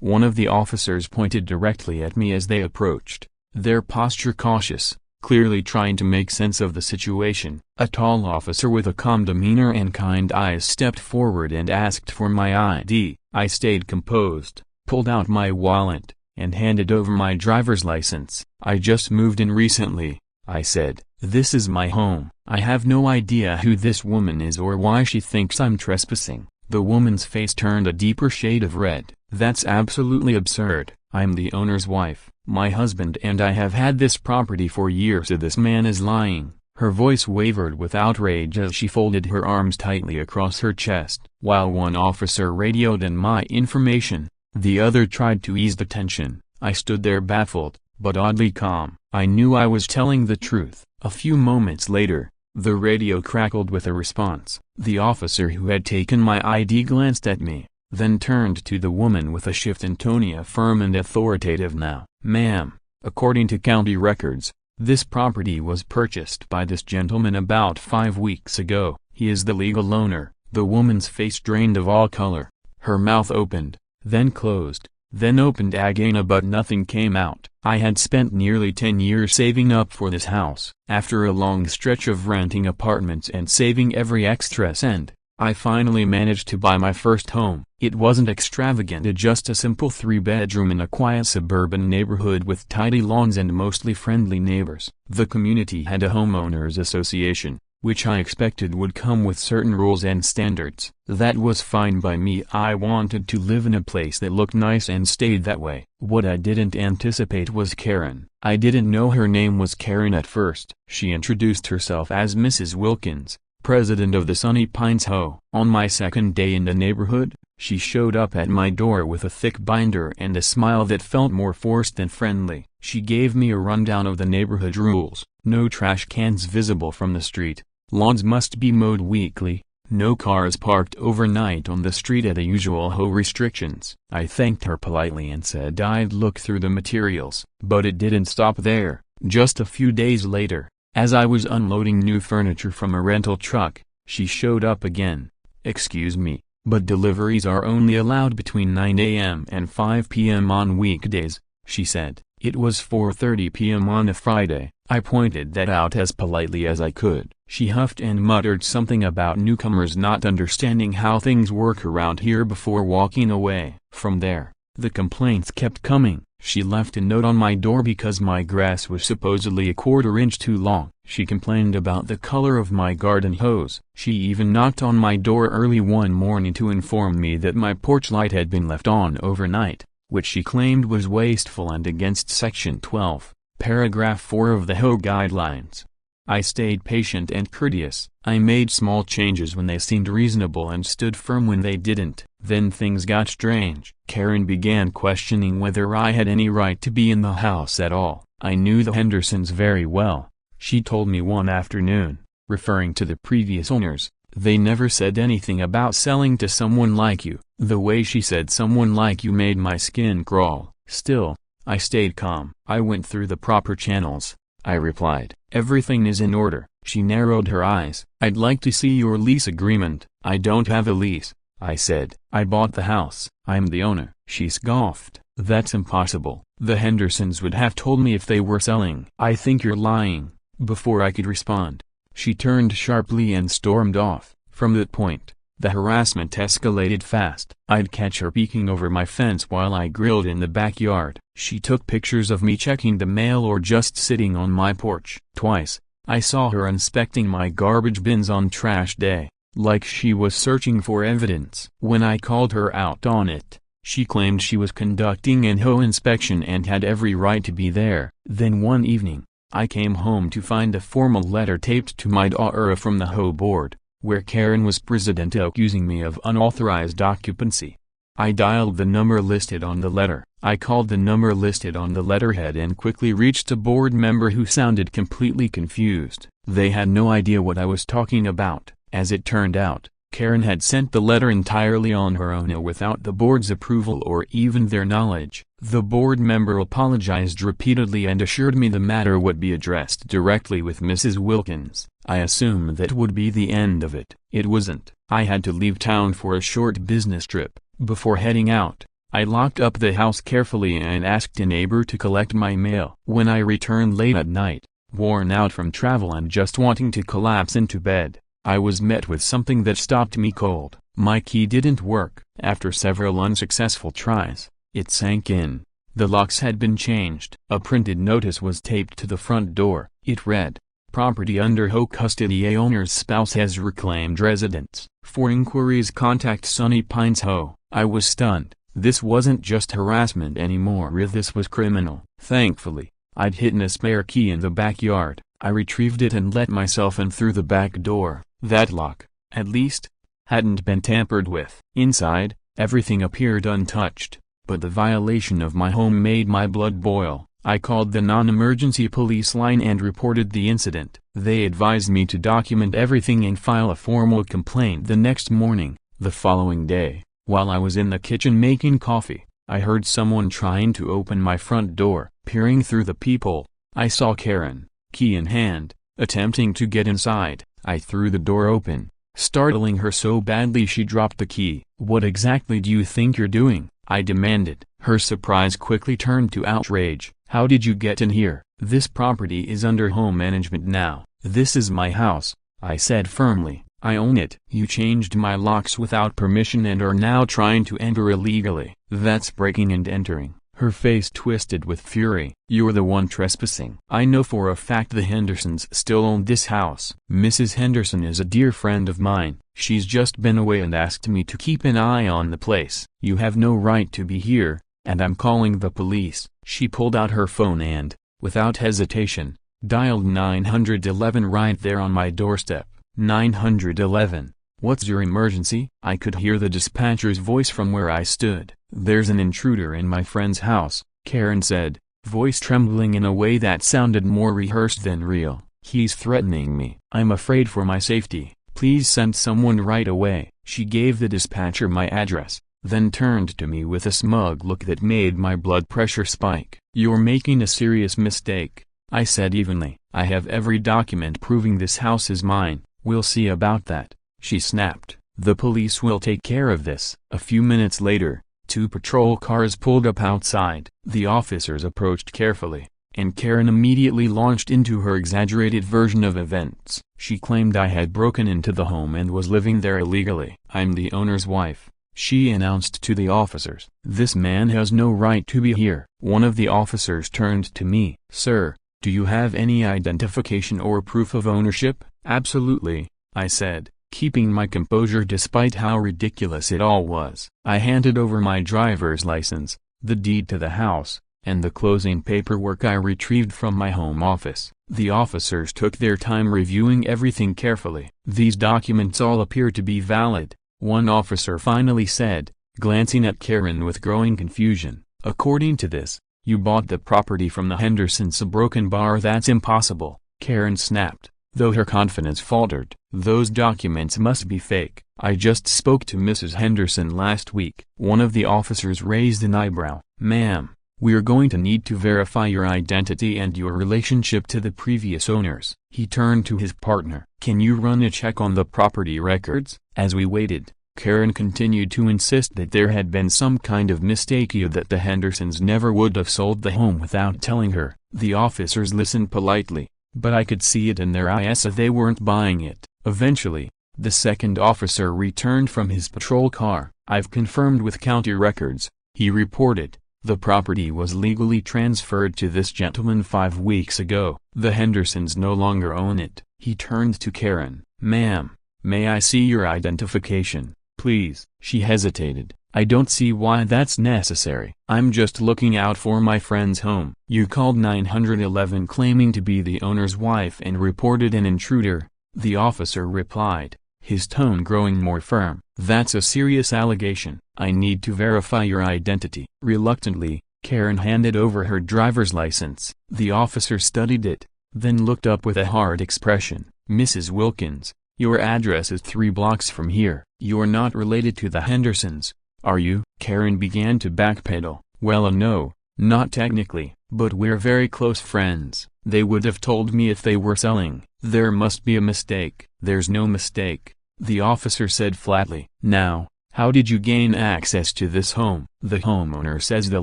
One of the officers pointed directly at me as they approached, their posture cautious, clearly trying to make sense of the situation. A tall officer with a calm demeanor and kind eyes stepped forward and asked for my ID. I stayed composed, pulled out my wallet, and handed over my driver's license. "I just moved in recently," I said. "This is my home. I have no idea who this woman is or why she thinks I'm trespassing." The woman's face turned a deeper shade of red. "That's absolutely absurd. I'm the owner's wife. My husband and I have had this property for years. This man is lying." Her voice wavered with outrage as she folded her arms tightly across her chest. While one officer radioed in my information, the other tried to ease the tension. I stood there baffled, but oddly calm. I knew I was telling the truth. A few moments later, the radio crackled with a response. The officer who had taken my ID glanced at me, then turned to the woman with a shift in tone, firm and authoritative. "Now, ma'am, according to county records, this property was purchased by this gentleman about 5 weeks ago. He is the legal owner." The woman's face drained of all color. Her mouth opened, then closed, then opened again, but nothing came out. I had spent nearly 10 years saving up for this house. After a long stretch of renting apartments and saving every extra cent, I finally managed to buy my first home. It wasn't extravagant, just a simple 3-bedroom in a quiet suburban neighborhood with tidy lawns and mostly friendly neighbors. The community had a homeowners association, which I expected would come with certain rules and standards. That was fine by me. I wanted to live in a place that looked nice and stayed that way. What I didn't anticipate was Karen. I didn't know her name was Karen at first. She introduced herself as Mrs. Wilkins, president of the Sunny Pines HOA. On my second day in the neighborhood, she showed up at my door with a thick binder and a smile that felt more forced than friendly. She gave me a rundown of the neighborhood rules. No trash cans visible from the street. Lawns must be mowed weekly, no cars parked overnight on the street at the usual HOA restrictions. I thanked her politely and said I'd look through the materials. But it didn't stop there. Just a few days later, as I was unloading new furniture from a rental truck, she showed up again. "Excuse me, but deliveries are only allowed between 9 a.m. and 5 p.m. on weekdays," she said. It was 4:30 p.m. on a Friday. I pointed that out as politely as I could. She huffed and muttered something about newcomers not understanding how things work around here before walking away. From there, the complaints kept coming. She left a note on my door because my grass was supposedly a 1/4 inch too long. She complained about the color of my garden hose. She even knocked on my door early one morning to inform me that my porch light had been left on overnight, which she claimed was wasteful and against Section 12, Paragraph 4 of the HOA Guidelines. I stayed patient and courteous. I made small changes when they seemed reasonable and stood firm when they didn't. Then things got strange. Karen began questioning whether I had any right to be in the house at all. I knew the Hendersons very well. She told me one afternoon, referring to the previous owners, "They never said anything about selling to someone like you." The way she said someone like you made my skin crawl. Still, I stayed calm. "I went through the proper channels," I replied. "Everything is in order." She narrowed her eyes. "I'd like to see your lease agreement." "I don't have a lease," I said. "I bought the house. I'm the owner." She scoffed. "That's impossible. The Hendersons would have told me if they were selling." "I think you're lying." Before I could respond, she turned sharply and stormed off. From that point, the harassment escalated fast. I'd catch her peeking over my fence while I grilled in the backyard. She took pictures of me checking the mail or just sitting on my porch. Twice, I saw her inspecting my garbage bins on trash day, like she was searching for evidence. When I called her out on it, she claimed she was conducting an HOA inspection and had every right to be there. Then one evening, I came home to find a formal letter taped to my door from the HOA board, where Karen was president accusing me of unauthorized occupancy. I dialed the number listed on the letter. I called the number listed on the letterhead and quickly reached a board member who sounded completely confused. They had no idea what I was talking about. As it turned out, Karen had sent the letter entirely on her own without the board's approval or even their knowledge. The board member apologized repeatedly and assured me the matter would be addressed directly with Mrs. Wilkins. I assumed that would be the end of it. It wasn't. I had to leave town for a short business trip. Before heading out, I locked up the house carefully and asked a neighbor to collect my mail. When I returned late at night, worn out from travel and just wanting to collapse into bed, I was met with something that stopped me cold. My key didn't work. After several unsuccessful tries, it sank in. The locks had been changed. A printed notice was taped to the front door. It read, "Property under HOA custody. A owner's spouse has reclaimed residence. For inquiries contact Sunny Pines HOA." I was stunned. This wasn't just harassment anymore. This was criminal. Thankfully, I'd hidden a spare key in the backyard. I retrieved it and let myself in through the back door. That lock, at least, hadn't been tampered with. Inside, everything appeared untouched, but the violation of my home made my blood boil. I called the non-emergency police line and reported the incident. They advised me to document everything and file a formal complaint the next morning. The following day, while I was in the kitchen making coffee, I heard someone trying to open my front door. Peering through the peephole, I saw Karen, key in hand, attempting to get inside. I threw the door open, startling her so badly she dropped the key. "What exactly do you think you're doing?" I demanded. Her surprise quickly turned to outrage. "How did you get in here? This property is under home management now." "This is my house," I said firmly. "I own it." "You changed my locks without permission and are now trying to enter illegally." "That's breaking and entering." Her face twisted with fury. "You're the one trespassing." "I know for a fact the Hendersons still own this house." "Mrs. Henderson is a dear friend of mine. She's just been away and asked me to keep an eye on the place." "You have no right to be here, and I'm calling the police." She pulled out her phone and, without hesitation, dialed 911 right there on my doorstep. 911. "What's your emergency?" I could hear the dispatcher's voice from where I stood. "There's an intruder in my friend's house," Karen said, voice trembling in a way that sounded more rehearsed than real. "He's threatening me. I'm afraid for my safety. Please send someone right away." She gave the dispatcher my address, then turned to me with a smug look that made my blood pressure spike. "You're making a serious mistake," I said evenly. "I have every document proving this house is mine." "We'll see about that," she snapped. "The police will take care of this." A few minutes later, 2 patrol cars pulled up outside. The officers approached carefully, and Karen immediately launched into her exaggerated version of events. She claimed I had broken into the home and was living there illegally. "I'm the owner's wife," she announced to the officers. "This man has no right to be here." One of the officers turned to me. "Sir, do you have any identification or proof of ownership?" "Absolutely," I said, keeping my composure despite how ridiculous it all was. I handed over my driver's license, the deed to the house, and the closing paperwork I retrieved from my home office. The officers took their time reviewing everything carefully. "These documents all appear to be valid," one officer finally said, glancing at Karen with growing confusion. "According to this, you bought the property from the Hendersons." "A broken bar. That's impossible," Karen snapped, though her confidence faltered. "Those documents must be fake. I just spoke to Mrs. Henderson last week." One of the officers raised an eyebrow. "Ma'am, we're going to need to verify your identity and your relationship to the previous owners." He turned to his partner. "Can you run a check on the property records?" As we waited, Karen continued to insist that there had been some kind of mistake, that the Hendersons never would have sold the home without telling her. The officers listened politely, but I could see it in their eyes that they weren't buying it. Eventually, the second officer returned from his patrol car. "I've confirmed with county records," he reported. "The property was legally transferred to this gentleman 5 weeks ago. The Hendersons no longer own it." He turned to Karen. "Ma'am, may I see your identification, please?" She hesitated. "I don't see why that's necessary. I'm just looking out for my friend's home." "You called 911 claiming to be the owner's wife and reported an intruder," the officer replied, his tone growing more firm. "That's a serious allegation. I need to verify your identity." Reluctantly, Karen handed over her driver's license. The officer studied it, then looked up with a hard expression. "Mrs. Wilkins, your address is 3 blocks from here. You're not related to the Hendersons, are you?" Karen began to backpedal. "Well, no, not technically, but we're very close friends. They would have told me if they were selling." "There must be a mistake." "There's no mistake," the officer said flatly. "Now, How did you gain access to this home? The homeowner says the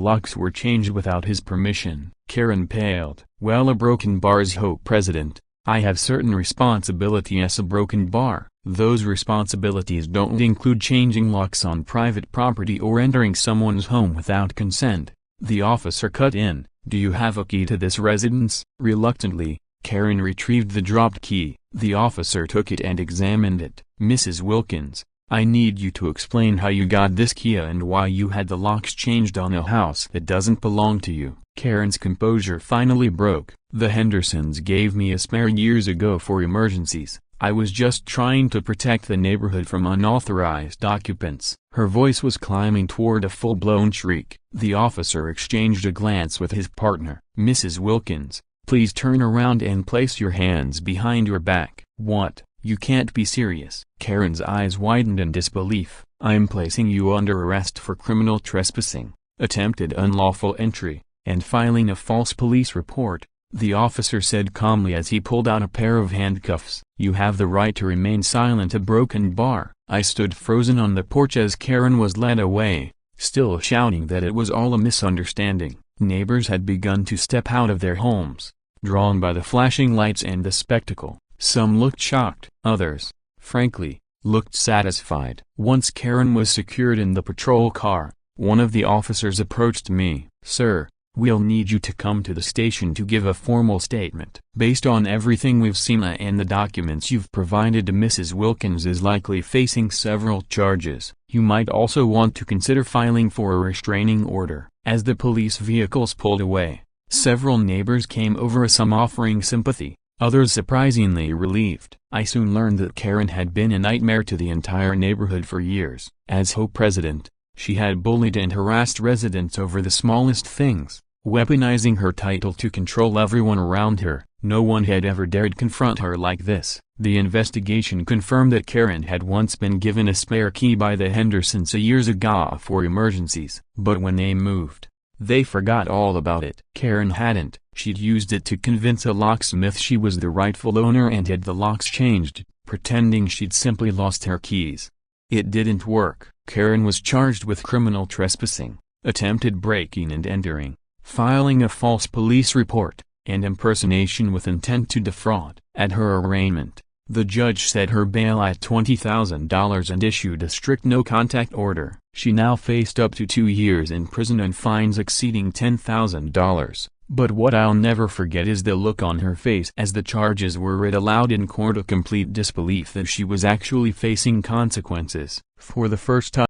locks were changed without his permission. Karen paled. Well, a broken bar is HOA president. I have certain responsibility as a broken bar. Those responsibilities don't include changing locks on private property or entering someone's home without consent. The officer cut in. Do you have a key to this residence? Reluctantly, Karen retrieved the dropped key. The officer took it and examined it. Mrs. Wilkins, I need you to explain how you got this key and why you had the locks changed on a house that doesn't belong to you. Karen's composure finally broke. The Hendersons gave me a spare years ago for emergencies. I was just trying to protect the neighborhood from unauthorized occupants. Her voice was climbing toward a full-blown shriek. The officer exchanged a glance with his partner. Mrs. Wilkins, please turn around and place your hands behind your back. What? You can't be serious. Karen's eyes widened in disbelief. I'm placing you under arrest for criminal trespassing, attempted unlawful entry, and filing a false police report, the officer said calmly as he pulled out a pair of handcuffs. You have the right to remain silent. A broken bar. I stood frozen on the porch as Karen was led away, still shouting that it was all a misunderstanding. Neighbors had begun to step out of their homes, drawn by the flashing lights and the spectacle. Some looked shocked, others, frankly, looked satisfied. Once Karen was secured in the patrol car, one of the officers approached me. Sir, we'll need you to come to the station to give a formal statement. Based on everything we've seen and the documents you've provided to Mrs. Wilkins is likely facing several charges. You might also want to consider filing for a restraining order. As the police vehicles pulled away, several neighbors came over, some offering sympathy, others surprisingly relieved. I soon learned that Karen had been a nightmare to the entire neighborhood for years. As HOA president, she had bullied and harassed residents over the smallest things, weaponizing her title to control everyone around her. No one had ever dared confront her like this. The investigation confirmed that Karen had once been given a spare key by the Hendersons years ago for emergencies, but when they moved, they forgot all about it. Karen hadn't. She'd used it to convince a locksmith she was the rightful owner and had the locks changed, pretending she'd simply lost her keys. It didn't work. Karen was charged with criminal trespassing, attempted breaking and entering, filing a false police report, and impersonation with intent to defraud. At her arraignment, the judge set her bail at $20,000 and issued a strict no-contact order. She now faced up to 2 years in prison and fines exceeding $10,000. But what I'll never forget is the look on her face as the charges were read aloud in court, a complete disbelief that she was actually facing consequences. For the first time